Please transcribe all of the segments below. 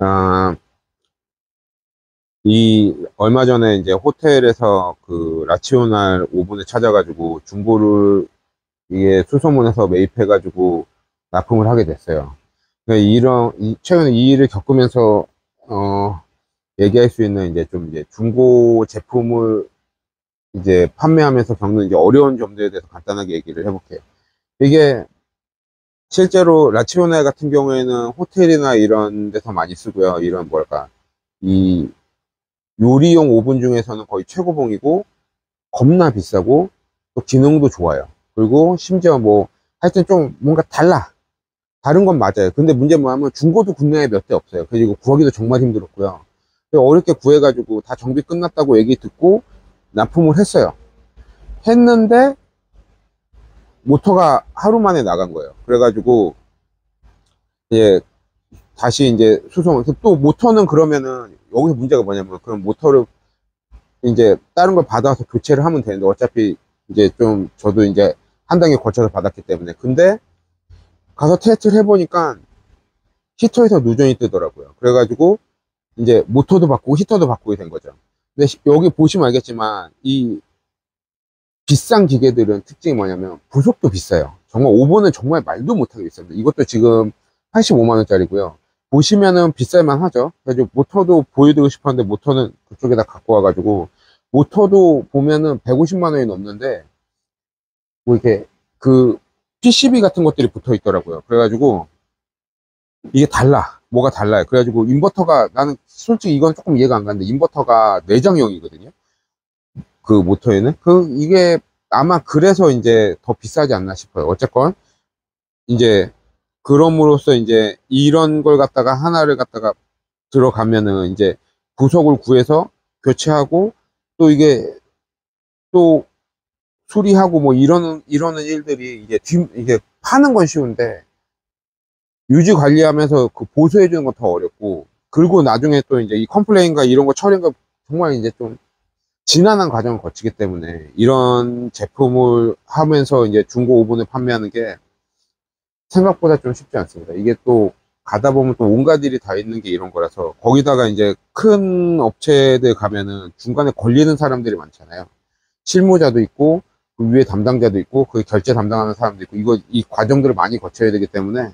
아, 얼마 전에 이제 호텔에서 그 라치오날 오븐을 찾아가지고 중고를 이게 수소문해서 매입해가지고 납품을 하게 됐어요. 그러니까 최근에 이 일을 겪으면서, 얘기할 수 있는 이제 좀 이제 중고 제품을 이제 판매하면서 겪는 이제 어려운 점들에 대해서 간단하게 얘기를 해볼게요. 이게 실제로 라치오넬 같은 경우에는 호텔이나 이런 데서 많이 쓰고요. 이런 뭐랄까, 이 요리용 오븐 중에서는 거의 최고봉이고 겁나 비싸고 또 기능도 좋아요. 그리고 심지어 뭐 하여튼 좀 뭔가 다른 건 맞아요. 근데 문제 뭐냐면 중고도 국내에 몇 대 없어요. 그리고 구하기도 정말 힘들었고요. 어렵게 구해가지고 다 정비 끝났다고 얘기 듣고 납품을 했어요. 했는데 모터가 하루 만에 나간 거예요. 그래가지고 이제 다시 이제 또 모터는 그러면은 여기서 문제가 뭐냐면 그럼 모터를 이제 다른 걸 받아서 교체를 하면 되는데 어차피 이제 좀 저도 이제 한 단계 거쳐서 받았기 때문에 근데 가서 테스트를 해보니까 히터에서 누전이 뜨더라고요. 그래가지고 이제 모터도 바꾸고 히터도 바꾸게 된 거죠. 근데 여기 보시면 알겠지만 이 비싼 기계들은 특징이 뭐냐면 부속도 비싸요. 정말 오븐은 정말 말도 못하게 비쌉니다. 이것도 지금 85만 원짜리고요. 보시면은 비쌀만 하죠. 그래서 모터도 보여드리고 싶었는데 모터는 그쪽에다 갖고 와가지고 모터도 보면은 150만 원이 넘는데 뭐 이렇게 그 PCB 같은 것들이 붙어 있더라고요. 그래가지고 이게 뭐가 달라요. 그래가지고 인버터가 나는 솔직히 이건 조금 이해가 안 가는데 인버터가 내장형이거든요. 그 모터에는 이게 아마 그래서 이제 더 비싸지 않나 싶어요. 어쨌건 이제 그럼으로써 이제 이런 걸 갖다가 하나를 갖다가 들어가면은 이제 부속을 구해서 교체하고 또 이게 또 수리하고 뭐 이러는 일들이 이게 파는 건 쉬운데 유지 관리하면서 그 보수해 주는 건 더 어렵고 그리고 나중에 또 이제 이 컴플레인과 이런 거 처리가 정말 이제 좀 지난한 과정을 거치기 때문에 이런 제품을 하면서 이제 중고 오븐을 판매하는 게 생각보다 좀 쉽지 않습니다. 이게 또 가다 보면 또 온갖 일이 다 있는 게 이런 거라서 거기다가 이제 큰 업체들 가면은 중간에 걸리는 사람들이 많잖아요. 실무자도 있고 그 위에 담당자도 있고 그 결제 담당하는 사람도 있고 이 과정들을 많이 거쳐야 되기 때문에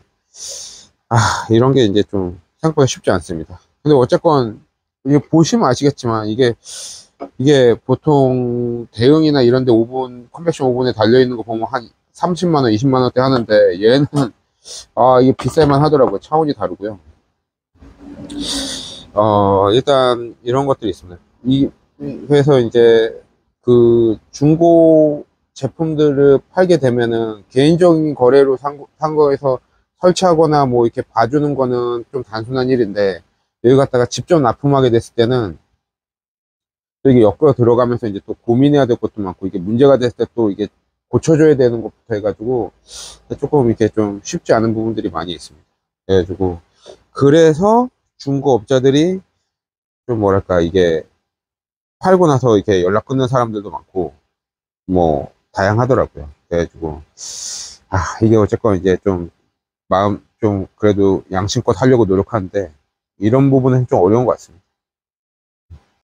이런 게 이제 좀 생각보다 쉽지 않습니다. 근데 어쨌건 이게 보시면 아시겠지만 이게 보통 대형이나 이런 데 오븐, 컨벡션 오븐에 달려있는 거 보면 한 30만원, 20만원대 하는데 얘는, 이게 비쌀만 하더라고요. 차원이 다르고요. 일단 이런 것들이 있습니다. 그래서 이제 그 중고 제품들을 팔게 되면은 개인적인 거래로 산 거에서 설치하거나 뭐 이렇게 봐주는 거는 좀 단순한 일인데 여기 갖다가 직접 납품하게 됐을 때는 또 이게 엮여 들어가면서 이제 또 고민해야 될 것도 많고 이게 문제가 됐을 때 또 이게 고쳐줘야 되는 것부터 해가지고 조금 이렇게 좀 쉽지 않은 부분들이 많이 있습니다. 그래가지고 그래서 중고업자들이 좀 뭐랄까 이게 팔고 나서 이렇게 연락 끊는 사람들도 많고 뭐 다양하더라고요. 그래가지고 이게 어쨌건 이제 좀 마음 좀 그래도 양심껏 하려고 노력하는데 이런 부분은 좀 어려운 것 같습니다.